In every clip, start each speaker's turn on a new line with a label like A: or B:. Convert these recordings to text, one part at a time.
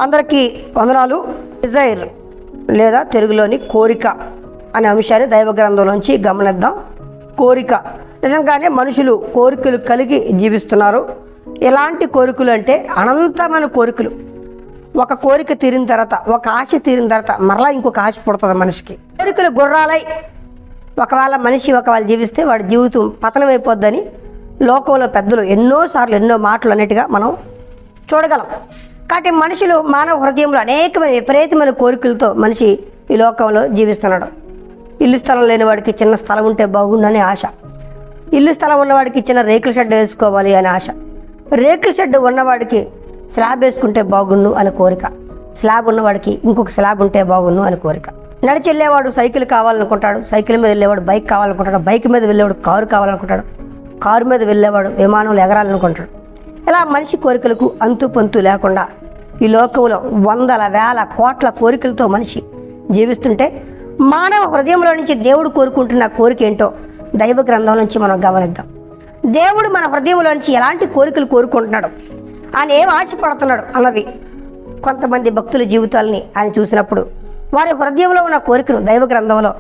A: అందరికీ వందనాలు. డిజైర్ లేదా తెలుగులోని కోరిక అనే అంశాన్ని దైవ గ్రంథంలోంచి గమనిద్దాం. కోరిక నిజంగానే మనుషులు కోరికలు కలిగి జీవిస్తున్నారు. ఎలాంటి కోరికలు అంటే అనంతమైన కోరికలు. ఒక కోరిక తీరిన తర్వాత, ఒక ఆశ తీరిన తర్వాత మరలా ఇంకొక ఆశ పుడుతుంది మనిషికి. కోరికలు గుర్రాలై ఒకవేళ జీవిస్తే వాడి జీవితం పతనమైపోద్దని లోకంలో పెద్దలు ఎన్నోసార్లు ఎన్నో మాటలు అన్నిటిగా మనం చూడగలం. కాబట్టి మనుషులు మానవ హృదయంలో అనేకమైన విపరీతమైన కోరికలతో మనిషి ఈ లోకంలో జీవిస్తున్నాడు. ఇల్లు స్థలం లేని వాడికి చిన్న స్థలం ఉంటే బాగుండని ఆశ, ఇల్లు స్థలం ఉన్నవాడికి చిన్న రేకుల షెడ్ వేసుకోవాలి అనే ఆశ, రేకుల షెడ్ ఉన్నవాడికి స్లాబ్ వేసుకుంటే బాగుండు అని కోరిక, స్లాబ్ ఉన్నవాడికి ఇంకొక స్లాబ్ ఉంటే బాగుండు అని కోరిక. నడిచి వెళ్ళేవాడు సైకిల్ కావాలనుకుంటాడు, సైకిల్ మీద వెళ్ళేవాడు బైక్ కావాలనుకుంటాడు, బైక్ మీద వెళ్ళేవాడు కారు కావాలనుకుంటాడు, కారు మీద వెళ్ళేవాడు విమానంలో ఎగరాలనుకుంటాడు. ఇలా మనిషి కోరికలకు అంతు పొంతు లేకుండా ఈ లోకంలో వందల వేల కోట్ల కోరికలతో మనిషి జీవిస్తుంటే మానవ హృదయంలో నుంచి దేవుడు కోరుకుంటున్న కోరిక ఏంటో దైవ గ్రంథం నుంచి మనం గమనిద్దాం. దేవుడు మన హృదయంలో నుంచి ఎలాంటి కోరికలు కోరుకుంటున్నాడు, ఆయన ఏం ఆశపడుతున్నాడు అన్నది కొంతమంది భక్తుల జీవితాలని ఆయన చూసినప్పుడు వారి హృదయంలో ఉన్న కోరికను దైవ గ్రంథంలో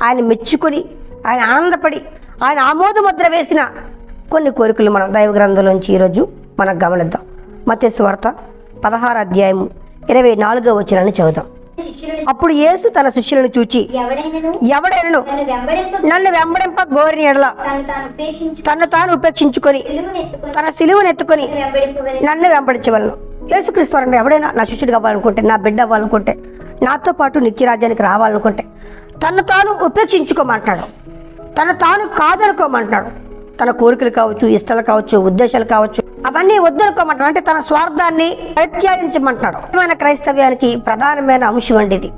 A: ఆయన మెచ్చుకొని, ఆయన ఆనందపడి, ఆయన ఆమోదముద్ర వేసిన కొన్ని కోరికలు మనం దైవ గ్రంథంలోంచి ఈరోజు మనం గమనిద్దాం. మత్తయి సువార్త 16వ అధ్యాయము 24వ వచనాన్ని చదువుదాం. అప్పుడు యేసు తన శిష్యులను చూచి, ఎవడైనను నన్ను వెంబడింప గోరిన ఎడల తను తాను ఉపేక్షించుకొని తన సిలువను ఎత్తుకొని నన్ను వెంబడించవలను. యేసుక్రీస్తు అంటే ఎవడైనా నా శిష్యుడు కావాలనుకుంటే, నా బిడ్డ అవ్వాలనుకుంటే, నాతో పాటు నిత్యరాజ్యానికి రావాలనుకుంటే తను తాను ఉపేక్షించుకోమంటున్నాడు, తను తాను కాదనుకోమంటున్నాడు. తన కోరికలు కావచ్చు, ఇష్టాలు కావచ్చు, ఉద్దేశాలు కావచ్చు, అవన్నీ వద్దనుకోమంటున్నాడు. అంటే తన స్వార్థాన్ని ప్రత్యాయించమంటున్నాడు. క్రైస్తవ్యానికి ప్రధానమైన అంశం అండి ఇది.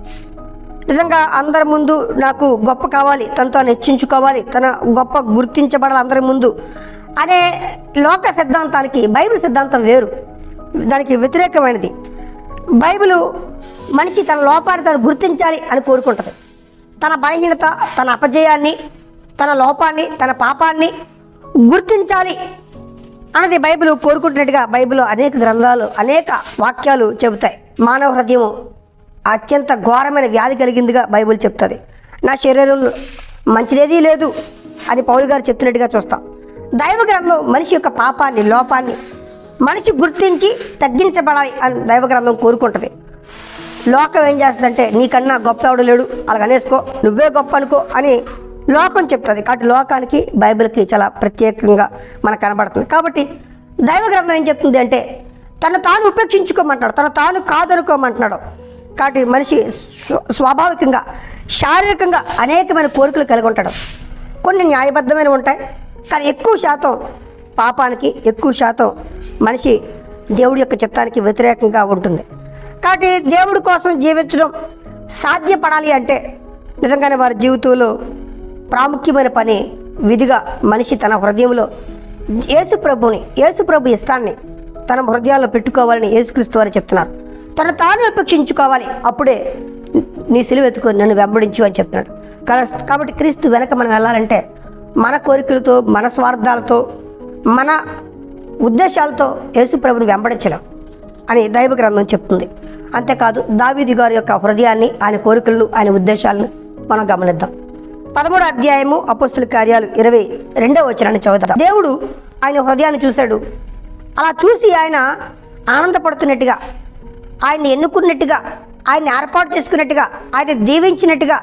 A: నిజంగా అందరి ముందు నాకు గొప్ప కావాలి, తను తాను హెచ్చించుకోవాలి, తన గొప్ప గుర్తించబడాలి అందరి ముందు అనే లోక సిద్ధాంతానికి బైబిల్ సిద్ధాంతం వేరు, దానికి వ్యతిరేకమైనది. బైబిలు మనిషి తన లోపాన్ని తను గుర్తించాలి అని కోరుకుంటుంది. తన బలహీనత, తన అపజయాన్ని, తన లోపాన్ని, తన పాపాన్ని గుర్తించాలి అన్నది బైబిల్ కోరుకుంటున్నట్టుగా బైబిల్లో అనేక గ్రంథాలు, అనేక వాక్యాలు చెబుతాయి. మానవ హృదయం అత్యంత ఘోరమైన వ్యాధి కలిగిందిగా బైబిల్ చెప్తుంది. నా శరీరంలో మంచిదేదీ లేదు అని పౌలు గారు చెప్తున్నట్టుగా చూస్తాం. దైవ గ్రంథం మనిషి యొక్క పాపాన్ని, లోపాన్ని మనిషి గుర్తించి తగ్గించబడాలి అని దైవ గ్రంథం కోరుకుంటుంది. లోకం ఏం చేస్తుందంటే నీకన్నా గొప్ప ఎవడు లేడు, అలాగనేసుకో, నువ్వే గొప్ప అనుకో అని లోకం చెప్తుంది. కాబట్టి లోకానికి బైబిల్కి చాలా ప్రత్యేకంగా మనకు కనబడుతుంది. కాబట్టి దైవ గ్రంథం ఏం చెప్తుంది అంటే తను తాను ఉపేక్షించుకోమంటున్నాడు, తను తాను కాదనుకోమంటున్నాడు. కాబట్టి మనిషి స్వాభావికంగా, శారీరకంగా అనేకమైన కోరికలు కలిగి ఉంటాడు. కొన్ని న్యాయబద్ధమైన ఉంటాయి, కానీ ఎక్కువ శాతం పాపానికి, ఎక్కువ శాతం మనిషి దేవుడి యొక్క చిత్తానికి వ్యతిరేకంగా ఉంటుంది. కాబట్టి దేవుడి కోసం జీవించడం సాధ్యపడాలి అంటే నిజంగానే వారి జీవితంలో ప్రాముఖ్యమైన పని విధిగా మనిషి తన హృదయంలో యేసు ప్రభు ఇష్టాన్ని తన హృదయాల్లో పెట్టుకోవాలని యేసుక్రీస్తు వారు చెప్తున్నారు. తను తాను ఉపేక్షించుకోవాలి, అప్పుడే నీ సిలువ ఎత్తుకొని నన్ను వెంబడించు అని చెప్తున్నాడు. కాబట్టి క్రీస్తు వెనక మనం వెళ్ళాలంటే మన కోరికలతో, మన స్వార్థాలతో, మన ఉద్దేశాలతో యేసు ప్రభుని వెంబడించలేం అని దైవ గ్రంథం చెప్తుంది. అంతేకాదు దావీదు గారి యొక్క హృదయాన్ని, ఆయన కోరికలను, ఆయన ఉద్దేశాలను మనం గమనిద్దాం. 13వ అధ్యాయము అపోస్తుల కార్యాలు 22వ వచనాన్ని చదువుతాం. దేవుడు ఆయన హృదయాన్ని చూశాడు. అలా చూసి ఆయన ఆనందపడుతున్నట్టుగా, ఆయన్ని ఎన్నుకున్నట్టుగా, ఆయన్ని ఏర్పాటు చేసుకున్నట్టుగా, ఆయన దీవించినట్టుగా,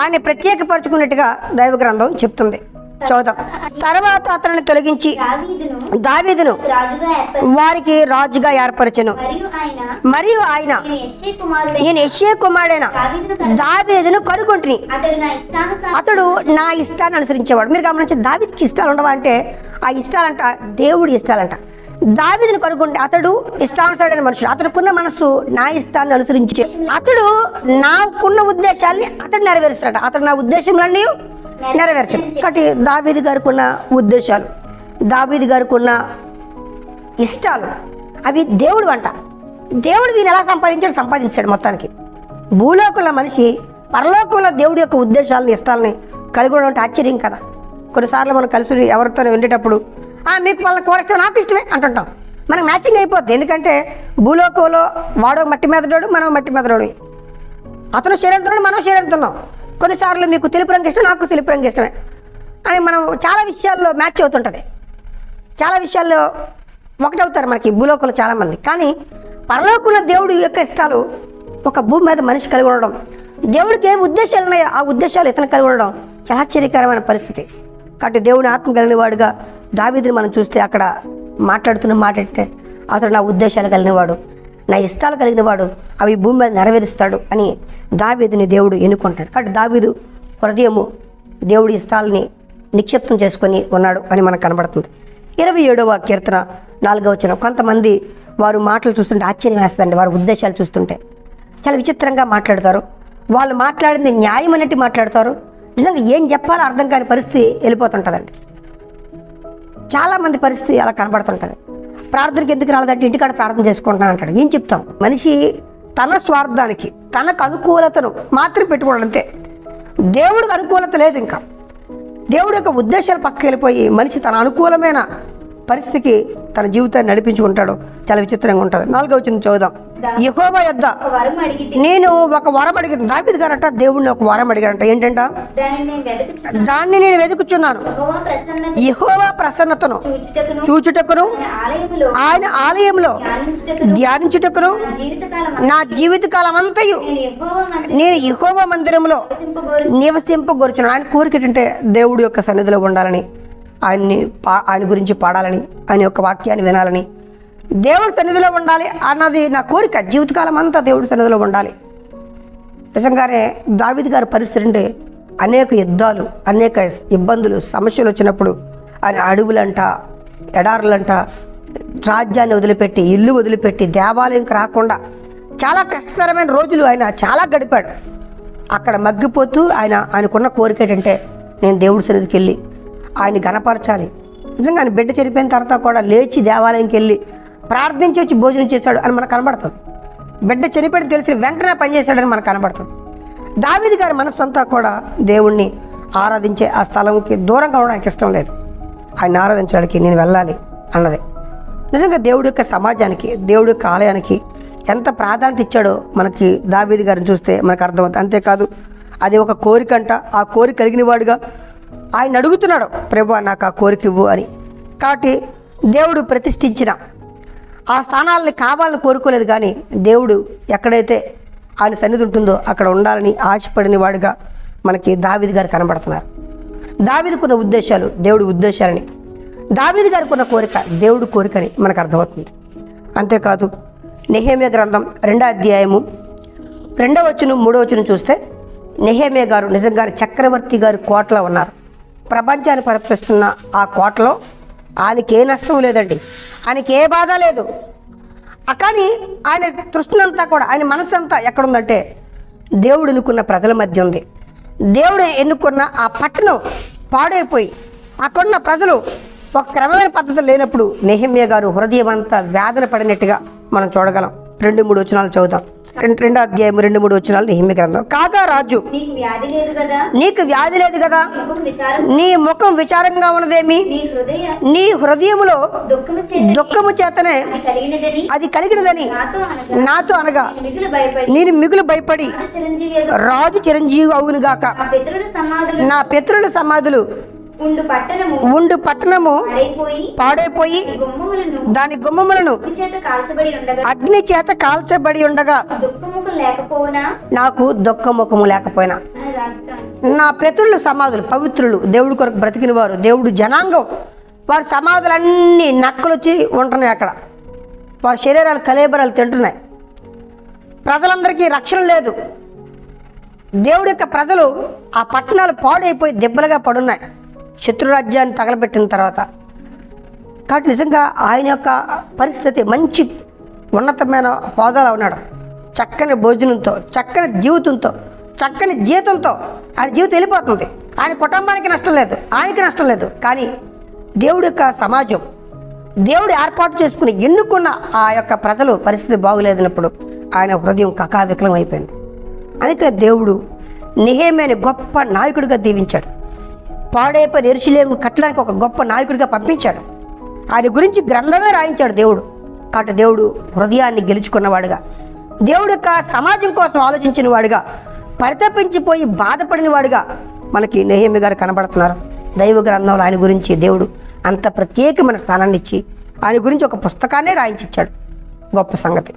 A: ఆయన ప్రత్యేకపరచుకున్నట్టుగా దైవ గ్రంథం చెప్తుంది. చదువుతాం. తర్వాత అతనిని తొలగించి దావీదును వారికి రాజుగా ఏర్పరచెను. మరియు ఆయన నేను యెష్షై కుమారుడైన దావీదును కనుగొంటిని, అతడు నా ఇష్టాన్ని అనుసరించేవాడు. మీరు గమనించి దావీదుకి ఇష్టాలు ఉండవా అంటే ఆ ఇష్టాలంట దేవుడి ఇష్టాలంట. దావీదును కనుగొంటే అతడు ఇష్టానుసారైన మనుషుడు, అతడుకున్న మనస్సు నా ఇష్టాన్ని అనుసరించే, అతడు నాకున్న ఉద్దేశాన్ని అతడు నెరవేరుస్తాడు, అతడు నా ఉద్దేశంలన్నీ నెరవేర్చడు. కాబట్టి దావీదు గారికి ఉన్న ఉద్దేశాలు, దావీదు గారికి ఉన్న ఇష్టాలు అవి దేవుడు అంట. దేవుడు దీన్ని ఎలా సంపాదించాడు మొత్తానికి. భూలోకంలో మనిషి పరలోకంలో దేవుడి యొక్క ఉద్దేశాలను, ఇష్టాలని కలిగి ఉండడం ఆశ్చర్యం కదా. కొన్నిసార్లు మనం కలిసి ఎవరితో ఉండేటప్పుడు మీకు వాళ్ళ కూర ఇష్టం, నాకు ఇష్టమే అంటుంటాం. మనకు మ్యాచింగ్ అయిపోద్ది. ఎందుకంటే భూలోకంలో వాడో మట్టి మెదడోడు, మనం మట్టి మెదడోడు. అతను శరీరంతో మనం శరీరంతున్నాం. కొన్నిసార్లు మీకు తెలుపు రంగు ఇష్టం, నాకు తెలుపు రంగు ఇష్టమే అని మనం చాలా విషయాల్లో మ్యాచ్ అవుతుంటుంది. చాలా విషయాల్లో ఒకటవుతారు మనకి భూలోకంలో చాలామంది. కానీ పరలోకంలో దేవుడి యొక్క ఇష్టాలు ఒక భూమి మీద మనిషి కలిగి ఉండడం, దేవుడికి ఏ ఉద్దేశాలు ఉన్నాయో ఆ ఉద్దేశాలు ఇతను కలిగి ఉండడం చాలా ఆశ్చర్యకరమైన పరిస్థితి. కాబట్టి దేవుని ఆత్మ కలిగిన వాడుగా దావీదుని మనం చూస్తే అక్కడ మాట్లాడుతున్న మాట అంటే, అతడు నా ఉద్దేశాలు కలిగినవాడు, నా ఇష్టాలు కలిగినవాడు, అవి భూమి మీద నెరవేరుస్తాడు అని దావీదుని దేవుడు ఎన్నుకుంటాడు. కాబట్టి దావీదు హృదయము దేవుడి ఇష్టాలని నిక్షిప్తం చేసుకొని ఉన్నాడు అని మనకు కనబడుతుంది. 27వ కీర్తన 4వ వచనం. కొంతమంది వారు మాటలు చూస్తుంటే ఆశ్చర్యం వేస్తుందండి. వారి ఉద్దేశాలు చూస్తుంటే చాలా విచిత్రంగా మాట్లాడతారు. వాళ్ళు మాట్లాడింది న్యాయం అన్నట్టు మాట్లాడతారు. నిజంగా ఏం చెప్పాలో అర్థం కాని పరిస్థితి వెళ్ళిపోతుంటుందండి. చాలామంది పరిస్థితి అలా కనబడుతుంటుంది. ప్రార్థనకి ఎందుకు రాలేదంటే ఇంటికాడ ప్రార్థన చేసుకుంటాను అంటాడు. ఏం చెప్తాం? మనిషి తన స్వార్థానికి తనకు అనుకూలతను మాత్రం పెట్టుకోవడం అంతే. దేవుడికి అనుకూలత లేదు. ఇంకా దేవుడి యొక్క ఉద్దేశాలు పక్కకి వెళ్ళిపోయి మనిషి తన అనుకూలమైన పరిస్థితికి తన జీవితాన్ని నడిపించుకుంటాడు. చాలా విచిత్రంగా ఉంటుంది. 4వ వచనం చదువుదాం. యెహోవా యొద్ద నేను ఒక వరం అడిగాను. దావీదు గారంట దేవుడిని ఒక వరం అడిగారంట. ఏంటంట? దాన్ని నేను వెతుకుచున్నాను, యెహోవా ప్రసన్నతను చూచుటకును ఆయన ఆలయంలో ధ్యానించుటకును నా జీవితకాలం అంతయు నేను యెహోవా మందిరంలో నివసింపగోరుచున్నాను. ఆయన కోరిక ఏంటంటే దేవుడి యొక్క సన్నిధిలో ఉండాలని, ఆయన గురించి పాడాలని, ఆయన యొక్క వాక్యాన్ని వినాలని, దేవుడి సన్నిధిలో ఉండాలి అన్నది నా కోరిక. జీవితకాలం అంతా దేవుడి సన్నిధిలో ఉండాలి. నిజంగానే దావీదు గారి పరిస్థితి అంటే అనేక యుద్ధాలు, అనేక ఇబ్బందులు, సమస్యలు వచ్చినప్పుడు ఆయన అడవులంట, ఎడారులంట, రాజ్యాన్ని వదిలిపెట్టి, ఇల్లు వదిలిపెట్టి, దేవాలయంకి రాకుండా చాలా కష్టతరమైన రోజులు ఆయన చాలా గడిపాడు. అక్కడ మగ్గిపోతూ ఆయనకున్న కోరిక ఏంటంటే నేను దేవుడి సన్నిధికి వెళ్ళి ఆయన ఘనపరచాలి. నిజంగా ఆయన బిడ్డ చనిపోయిన తర్వాత కూడా లేచి దేవాలయంకి వెళ్ళి ప్రార్థించి వచ్చి భోజనం చేశాడు అని మనకు కనబడుతుంది. బిడ్డ చనిపోయిన తెలిసి వెంటనే పనిచేశాడని మనకు కనబడుతుంది. దావీదు గారి మనస్సు అంతా కూడా దేవుణ్ణి ఆరాధించే ఆ స్థలంకి దూరంగా ఉండడానికి ఇష్టం లేదు. ఆయన ఆరాధించడానికి నేను వెళ్ళాలి అన్నది. నిజంగా దేవుడి యొక్క సమాజానికి, దేవుడి యొక్క ఆలయానికి ఎంత ప్రాధాన్యత ఇచ్చాడో మనకి దావీదు గారిని చూస్తే మనకు అర్థమవుతుంది. అంతేకాదు అది ఒక కోరిక అంట. ఆ కోరిక కలిగిన వాడుగా ఆయన అడుగుతున్నాడు, ప్రభువా నాకు ఆ కోరిక ఇవ్వు అని. కాబట్టి దేవుడు ప్రతిష్ఠించిన ఆ స్థానాలని కావాలని కోరుకోలేదు. కానీ దేవుడు ఎక్కడైతే ఆయన సన్నిధి ఉంటుందో అక్కడ ఉండాలని ఆశపడిన వాడుగా మనకి దావీదు గారు కనబడుతున్నారు. దావీదుకున్న ఉద్దేశాలు దేవుడి ఉద్దేశాలని, దావీదు గారికి ఉన్న కోరిక దేవుడి కోరికని మనకు అర్థమవుతుంది. అంతేకాదు నెహెమ్యా గ్రంథం 2వ అధ్యాయము 2వ వచనం 3వ వచనం చూస్తే నెహెమ్యా గారు నిజంగా చక్రవర్తి గారి కోటలో ఉన్నారు. ప్రపంచాన్ని పరిపిస్తున్న ఆ కోటలో ఆయనకి ఏ నష్టం లేదండి, ఆయనకి ఏ బాధ లేదు. కానీ ఆయన తృష్ణంతా కూడా, ఆయన మనసు అంతా ఎక్కడుందంటే దేవుడు ఎన్నుకున్న ప్రజల మధ్య ఉంది. దేవుడు ఎన్నుకున్న ఆ పట్టణం పాడైపోయి అక్కడున్న ప్రజలు ఒక క్రమమైన పద్ధతి లేనప్పుడు నెహెమ్యా గారు హృదయం అంతా వేదన పడినట్టుగా మనం చూడగలం. 2-3 వచనాలు చదువుదాం. 2వ అధ్యాయం 2-3 వచనాలు నెహెమ్యా గ్రంథం. కాగా రాజు నీకు వ్యాధి లేదు కదా, నీ ముఖం విచారంగా ఉన్నదేమి, నీ హృదయములో దుఃఖము చేతనే అది కలిగినదని నాతో అనగా నేను మిగులు భయపడి రాజు చిరంజీవి అవునుగాక. నా పితరుల సమాధులు ఉండు పట్టణము పాడైపోయి దాని గుమ్మములను అగ్ని చేత కాల్చబడి ఉండగా నాకు దుఃఖముఖము లేకపోయినా. నా పితరుల సమాధులు పవిత్రులు, దేవుడి కొరకు బ్రతికిన వారు, దేవుడు జనాంగం, వారి సమాధులన్నీ నక్కలు వచ్చి ఉంటున్నాయి. అక్కడ వారి శరీరాలు కలేబరాలు తింటున్నాయి. ప్రజలందరికీ రక్షణ లేదు. దేవుడి యొక్క ప్రజలు ఆ పట్టణాలు పాడైపోయి దెబ్బలుగా పడున్నాయి శత్రురాజ్యాన్ని తగలబెట్టిన తర్వాత. కాబట్టి నిజంగా ఆయన యొక్క పరిస్థితి మంచి ఉన్నతమైన హోదాలో ఉన్నాడు. చక్కని భోజనంతో, చక్కని జీవితంతో, చక్కని జీతంతో ఆయన జీవితం వెళ్ళిపోతుంది. ఆయన కుటుంబానికి నష్టం లేదు, ఆయనకి నష్టం లేదు. కానీ దేవుడి యొక్క సమాజం, దేవుడు ఏర్పాటు చేసుకుని ఎన్నుకున్న ఆ యొక్క ప్రజలు పరిస్థితి బాగులేదన్నప్పుడు ఆయన హృదయం కకావికలం అయిపోయింది. అందుకే దేవుడు నెహెమ్యాని గొప్ప నాయకుడిగా దీవించాడు. పాడైపోయిన యెరూషలేమును కట్టడానికి ఒక గొప్ప నాయకుడిగా పంపించాడు. ఆయన గురించి గ్రంథమే రాయించాడు దేవుడు. కాబట్టి దేవుడు హృదయాన్ని గెలుచుకున్నవాడుగా, దేవుడు యొక్క సమాజం కోసం ఆలోచించిన వాడుగా, పరితపించిపోయి బాధపడిన వాడుగా మనకి నెహెమ్యా గారు కనబడుతున్నారు. దైవ గ్రంథంలో ఆయన గురించి దేవుడు అంత ప్రత్యేకమైన స్థానాన్ని ఇచ్చి ఆయన గురించి ఒక పుస్తకాన్నే రాయించిచ్చాడు. గొప్ప సంగతి.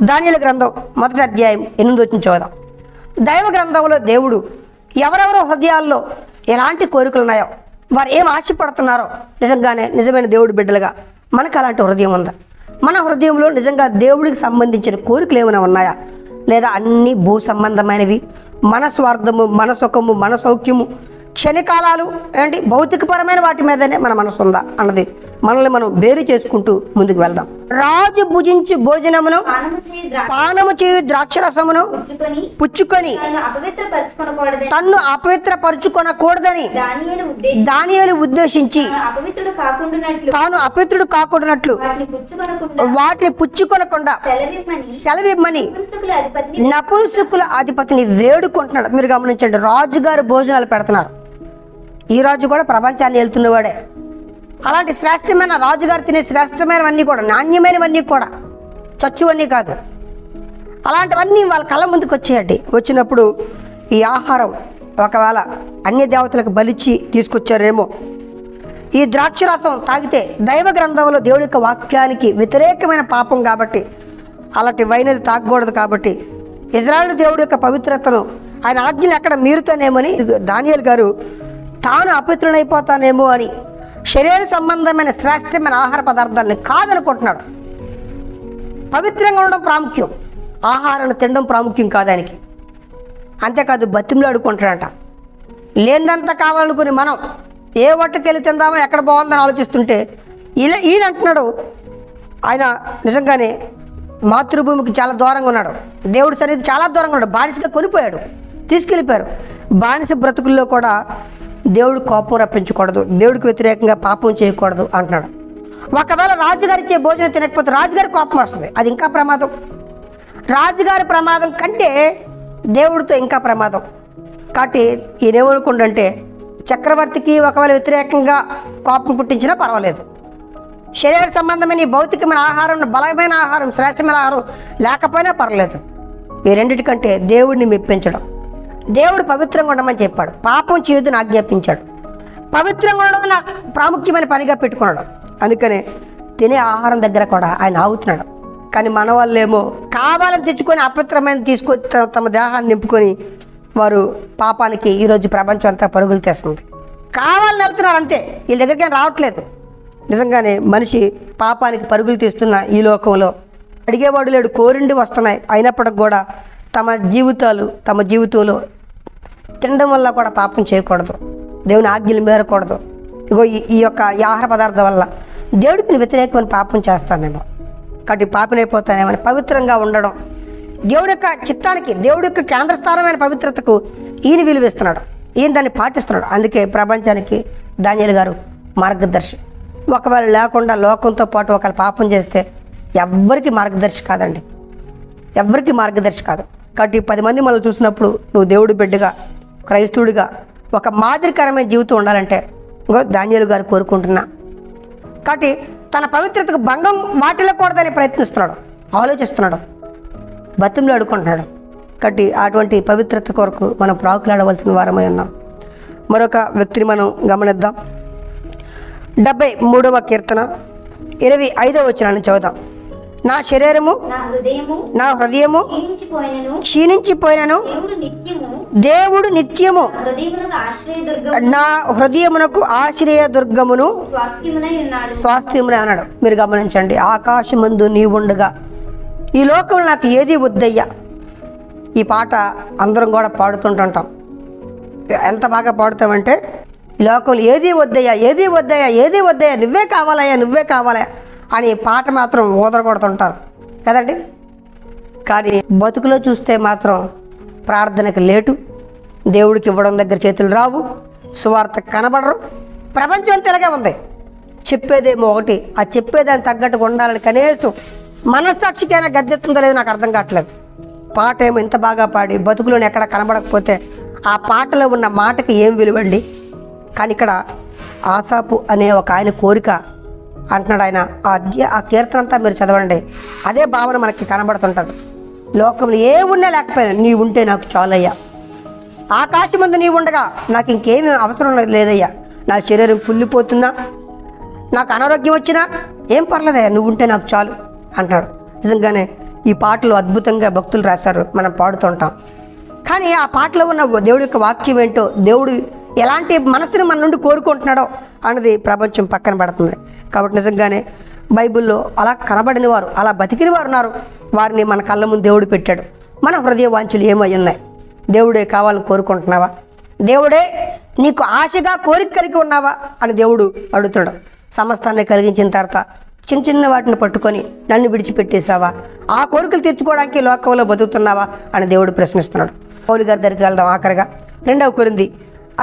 A: దానియేలు గ్రంథం 1వ అధ్యాయం 8వ వచనం చదువుదాం. దైవ గ్రంథంలో దేవుడు ఎవరెవరో హృదయాల్లో ఎలాంటి కోరికలు ఉన్నాయో, వారు ఏం ఆశపడుతున్నారో, నిజంగానే నిజమైన దేవుడి బిడ్డలుగా మనకు అలాంటి హృదయం ఉందా? మన హృదయంలో నిజంగా దేవుడికి సంబంధించిన కోరికలు ఏమైనా ఉన్నాయా? లేదా అన్నీ భూ సంబంధమైనవి, మన స్వార్థము, మన సుఖము, మన సౌఖ్యము, క్షణికాలాలు ఏంటి భౌతికపరమైన వాటి మీదనే మన మనసు ఉందా అన్నది మనల్ని మనం వేరు చేసుకుంటూ ముందుకు వెళ్దాం. రాజు భుజించు భోజనమును, పానము చేయు ద్రాక్షరసమును పుచ్చుకొని తన్ను అపవిత్రపరుచుకొనకూడదని దానియేలు ఉద్దేశించి తాను అపవిత్రుడు కాకూడనట్లు వాటిని పుచ్చుకొనకుండా సెలవిమ్మని నపుంసకుల అధిపతిని వేడుకుంటున్నాడు. మీరు గమనించండి, రాజుగారు భోజనాలు పెడుతున్నారు. ఈ రాజు కూడా ప్రపంచాన్ని వెళ్తున్నవాడే. అలాంటి శ్రేష్టమైన రాజుగారు తినే శ్రేష్టమైనవన్నీ కూడా, నాణ్యమైనవన్నీ కూడా, చచ్చువన్నీ కాదు, అలాంటివన్నీ వాళ్ళ కళ్ళ ముందుకు వచ్చేయండి. వచ్చినప్పుడు ఈ ఆహారం ఒకవేళ అన్య దేవతలకు బలిచ్చి తీసుకొచ్చారేమో. ఈ ద్రాక్షరసం తాగితే దైవ గ్రంథంలో దేవుడి యొక్క వాక్యానికి వ్యతిరేకమైన పాపం కాబట్టి అలాంటి వైనది తాగకూడదు. కాబట్టి ఇజ్రాయేలు దేవుడి యొక్క పవిత్రతను, ఆయన ఆజ్ఞలు ఎక్కడ మీరుతానేమని దానియేలు గారు తాను అపవిత్రుడైపోతానేమో అని శరీర సంబంధమైన శ్రేష్టమైన ఆహార పదార్థాలని కాదనుకుంటున్నాడు. పవిత్రంగా ఉండడం ప్రాముఖ్యం, ఆహారాన్ని తినడం ప్రాముఖ్యం కాదు ఆయనకి. అంతేకాదు బతిమలు అడుకుంటాడంట. లేదంతా కావాలనుకుని మనం ఏ వట్టుకెళ్ళి తిందామో, ఎక్కడ బాగుందని ఆలోచిస్తుంటే ఈయన అంటున్నాడు, ఆయన నిజంగానే మాతృభూమికి చాలా దూరంగా ఉన్నాడు, దేవుడి సన్నిధి చాలా దూరంగా ఉన్నాడు, బానిసగా కొనిపోయాడు, తీసుకెళ్ళిపోయారు. బానిస బ్రతుకుల్లో కూడా దేవుడు కోపం రప్పించకూడదు, దేవుడికి వ్యతిరేకంగా పాపం చేయకూడదు అంటున్నాడు. ఒకవేళ రాజుగారి ఇచ్చే భోజనం తినకపోతే రాజుగారి కోపం వస్తుంది, అది ఇంకా ప్రమాదం. రాజుగారి ప్రమాదం కంటే దేవుడితో ఇంకా ప్రమాదం. కాబట్టి ఈయనేమనుకుంటే చక్రవర్తికి ఒకవేళ వ్యతిరేకంగా కోపం పుట్టించినా పర్వాలేదు, శరీర సంబంధమైన ఈ భౌతికమైన ఆహారం, బలమైన ఆహారం, శ్రేష్టమైన ఆహారం లేకపోయినా పర్వాలేదు. ఈ రెండింటికంటే దేవుడిని మెప్పించడం, దేవుడు పవిత్రంగా ఉండమని చెప్పాడు, పాపం చేయొద్దని ఆజ్ఞాపించాడు, పవిత్రంగా ఉండడం నాకు ప్రాముఖ్యమైన పనిగా పెట్టుకున్నాడు. అందుకనే తినే ఆహారం దగ్గర కూడా ఆయన ఆగుతున్నాడు. కానీ మన వాళ్ళేమో కావాలని తెచ్చుకొని అపవిత్రమైన తీసుకొని తమ దేహాన్ని నింపుకొని వారు పాపానికి ఈరోజు ప్రపంచం అంతా పరుగులు తెస్తుంది. కావాలని వెళ్తున్నారు అంతే, వీళ్ళ దగ్గరికి రావట్లేదు. నిజంగానే మనిషి పాపానికి పరుగులు తీస్తున్న ఈ లోకంలో అడిగేవాడు లేడు, కోరిండి వస్తున్నాయి. అయినప్పటికి కూడా తమ జీవితంలో తినడం వల్ల కూడా పాపం చేయకూడదు, దేవుని ఆజ్ఞలు మేరకూడదు. ఇగో ఈ యొక్క ఆహార పదార్థం వల్ల దేవుడికి వ్యతిరేకమైన పాపం చేస్తానేమో, కాబట్టి పాపనైపోతానేమని పవిత్రంగా ఉండడం, దేవుడి యొక్క చిత్తానికి, దేవుడి యొక్క కేంద్రస్థానమైన పవిత్రతకు ఈయన విలువిస్తున్నాడు, ఈయన దాన్ని పాటిస్తున్నాడు. అందుకే ప్రపంచానికి దానియేలు గారు మార్గదర్శి. ఒకవేళ లేకుండా లోకంతో పాటు ఒకవేళ పాపం చేస్తే ఎవ్వరికి మార్గదర్శి కాదండి, ఎవ్వరికి మార్గదర్శి కాదు. కాబట్టి 10 మంది మనల్ని చూసినప్పుడు నువ్వు దేవుడి బిడ్డగా, క్రైస్తవుడిగా ఒక మాదిరికరమైన జీవితం ఉండాలంటే ఇంకో దానియేలు గారు కోరుకుంటున్నా. కాబట్టి తన పవిత్రతకు భంగం వాటిల్లకూడదని ప్రయత్నిస్తున్నాడు, ఆలోచిస్తున్నాడు, బతిమలు అడుకుంటున్నాడు. కాబట్టి అటువంటి పవిత్రత కొరకు మనం ప్రాకులాడవలసిన వారమై ఉన్నాం. మరొక వ్యక్తిని మనం గమనిద్దాం. 73వ కీర్తన 25వ వచనాన్ని చదువుదాం. నా శరీరము నా హృదయము క్షీణించిపోయినను దేవుడు నిత్యము నా హృదయమునకు ఆశ్రయదుర్గమును స్వాస్థ్యమునే అన్నాడు. మీరు గమనించండి, ఆకాశమందు నీవుండగా ఈ లోకంలో నాకు ఏది వద్దయ్యా. ఈ పాట అందరం కూడా పాడుతుంటుంటాం. ఎంత బాగా పాడుతామంటే, ఈ లోకంలో ఏది వద్దయ్యా, ఏది వద్దయ్యా, ఏది వద్దయ్యా, నువ్వే కావాలయ్యా, నువ్వే కావాలయ్యా అని పాట మాత్రం ఊదరగొడుతుంటారు కదండి. కానీ బతుకులో చూస్తే మాత్రం ప్రార్థనకు లేటు, దేవుడికి ఇవ్వడం దగ్గర చేతులు రావు, సువార్త కనబడరు. ప్రపంచం అంతా ఇలాగే ఉంది. చెప్పేదేమో ఒకటి, ఆ చెప్పేదాన్ని తగ్గట్టుగా ఉండాలని కనీసం మనస్సాక్షికైనా గద్దెత్తుందో లేదో నాకు అర్థం కావట్లేదు. పాట ఏమో ఇంత బాగా పాడి బతుకులోని ఎక్కడ కనబడకపోతే ఆ పాటలో ఉన్న మాటకి ఏం విలువండి. కానీ ఇక్కడ ఆసాపు అనే ఒక ఆయన కోరిక అంటున్నాడు ఆయన. ఆ కీర్తన అంతా మీరు చదవండి, అదే భావన మనకి కనబడుతుంటుంది. లోకంలో ఏ ఉన్నా లేకపోయినా నీ ఉంటే నాకు చాలయ్యా, ఆకాశమందు నీ ఉండగా నాకు ఇంకేమీ అవసరం లేదయ్యా, నా శరీరం కుళ్ళిపోతున్నా, నాకు అనారోగ్యం వచ్చినా ఏం పర్లేదయ్యా, నువ్వు ఉంటే నాకు చాలు అంటాడు. నిజంగానే ఈ పాటలు అద్భుతంగా భక్తులు రాశారు, మనం పాడుతుంటాం. కానీ ఆ పాటలో ఉన్న దేవుడి యొక్క వాక్యం ఏంటో, దేవుడు ఎలాంటి మనసుని మన నుండి కోరుకుంటున్నాడో అన్నది ప్రపంచం పక్కన పెడుతుంది. కాబట్టి నిజంగానే బైబిల్లో అలా కనబడిన వారు, అలా బతికిన వారు ఉన్నారు. వారిని మన కళ్ళ ముందు దేవుడు పెట్టాడు. మన హృదయ వాంఛలు ఏమై ఉన్నాయి? దేవుడే కావాలని కోరుకుంటున్నావా? దేవుడే నీకు ఆశగా కోరిక కలిగి ఉన్నావా అని దేవుడు అడుగుతాడు. సమస్తాన్ని కలిగించిన తర్వాత చిన్న చిన్న వాటిని పట్టుకొని నన్ను విడిచిపెట్టేశావా? ఆ కోరికలు తీర్చుకోవడానికి లోకంలో బతుకుతున్నావా అని దేవుడు ప్రశ్నిస్తున్నాడు. పౌలు గారి దగ్గరికి వెళ్దాం. ఆఖరిగా 2 కొరింథీ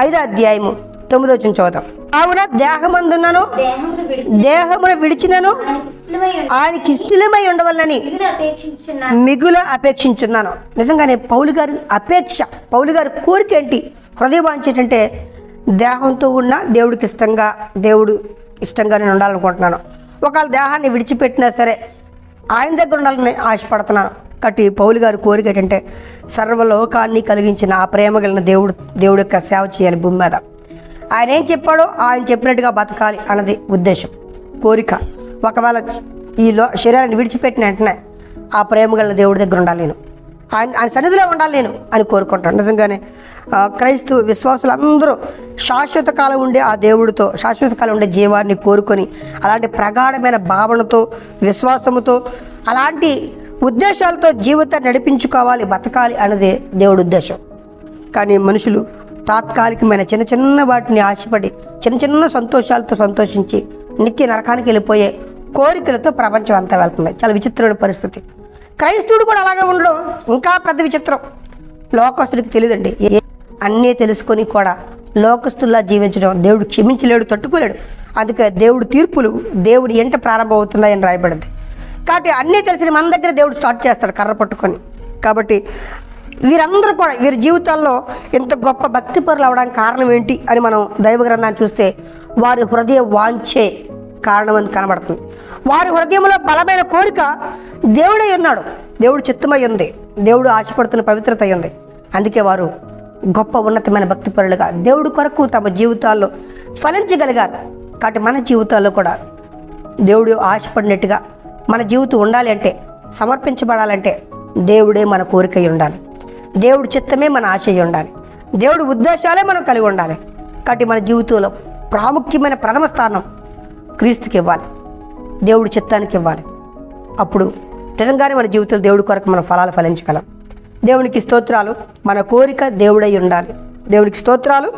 A: 5వ అధ్యాయము 9వ వచనం చదువుతాం. కావున దేహమందున్నను దేహమును విడిచినను ఆయనకి ఇష్టమై ఉండవల్లని మిగుల అపేక్షించున్నాను. నిజంగానే పౌలు గారి కోరిక ఏంటి? హృదయవాంఛ ఏంటంటే దేహంతో ఉన్న దేవుడు ఇష్టంగా నేను ఉండాలనుకుంటున్నాను. ఒకవేళ దేహాన్ని విడిచిపెట్టినా సరే ఆయన దగ్గర ఉండాలని ఆశపడుతున్నాను. కాబట్టి పౌలు గారి కోరిక ఏంటంటే సర్వలోకాన్ని కలిగించిన ఆ ప్రేమ కలిగిన దేవుడి యొక్క సేవ చేయాలి భూమి మీద. ఆయన ఏం చెప్పాడో ఆయన చెప్పినట్టుగా బతకాలి అన్నది ఉద్దేశం, కోరిక. ఒకవేళ ఈ శరీరాన్ని విడిచిపెట్టిన వెంటనే ఆ ప్రేమ కలిగిన దేవుడి దగ్గర ఉండాలి నేను, ఆయన సన్నిధిలో ఉండాలి నేను అని కోరుకుంటాను. నిజంగానే క్రైస్తవ విశ్వాసులు అందరూ శాశ్వత కాలం ఉండే ఆ దేవుడితో, శాశ్వత కాలం ఉండే జీవాన్ని కోరుకొని అలాంటి ప్రగాఢమైన భావనతో, విశ్వాసముతో, అలాంటి ఉద్దేశాలతో జీవితాన్ని నడిపించుకోవాలి, బతకాలి అన్నదే దేవుడి ఉద్దేశం. కానీ మనుషులు తాత్కాలికమైన చిన్న చిన్న వాటిని ఆశపడి చిన్న చిన్న సంతోషాలతో సంతోషించి నిత్య నరకానికి వెళ్ళిపోయే కోరికలతో ప్రపంచం అంతా వెళ్తుంది. చాలా విచిత్రమైన పరిస్థితి. క్రైస్తవుడు కూడా అలాగే ఉండడం ఇంకా పెద్ద విచిత్రం. లోకస్తుడికి తెలియదండి, అన్నీ తెలుసుకొని కూడా లోకస్తుల్లా జీవించడం దేవుడు క్షమించలేడు, తట్టుకోలేడు. అందుకే దేవుడు తీర్పులు దేవుడి ఎంట ప్రారంభమవుతున్నాయని రాయబడింది. కాబట్టి అన్నీ తెలిసిన మన దగ్గర దేవుడు స్టార్ట్ చేస్తాడు కర్ర పట్టుకొని. కాబట్టి వీరందరూ కూడా వీరి జీవితాల్లో ఇంత గొప్ప భక్తిపరులు అవడానికి కారణం ఏంటి అని మనం దైవ గ్రంథాన్ని చూస్తే వారి హృదయ వాంఛే కారణం అని కనబడుతుంది. వారి హృదయంలో బలమైన కోరిక దేవుడే ఉన్నాడు, దేవుడు చిత్తమై ఉంది, దేవుడు ఆశపడుతున్న పవిత్రత అయి ఉంది. అందుకే వారు గొప్ప ఉన్నతమైన భక్తిపరులుగా దేవుడి కొరకు తమ జీవితాల్లో ఫలించగలిగారు. కాబట్టి మన జీవితాల్లో కూడా దేవుడు ఆశపడినట్టుగా మన జీవితం ఉండాలి అంటే, సమర్పించబడాలంటే దేవుడే మన కోరిక అయి ఉండాలి, దేవుడి చిత్తమే మన ఆశ అయి ఉండాలి, దేవుడి ఉద్దేశాలే మనం కలిగి ఉండాలి. కాబట్టి మన జీవితంలో ప్రాముఖ్యమైన ప్రథమ స్థానం క్రీస్తుకి ఇవ్వాలి, దేవుడి చిత్తానికి ఇవ్వాలి. అప్పుడు నిజంగానే మన జీవితంలో దేవుడి కొరకు మన ఫలాలు ఫలించగలం. దేవునికి స్తోత్రాలు. మన కోరిక దేవుడై ఉండాలి. దేవునికి స్తోత్రాలు.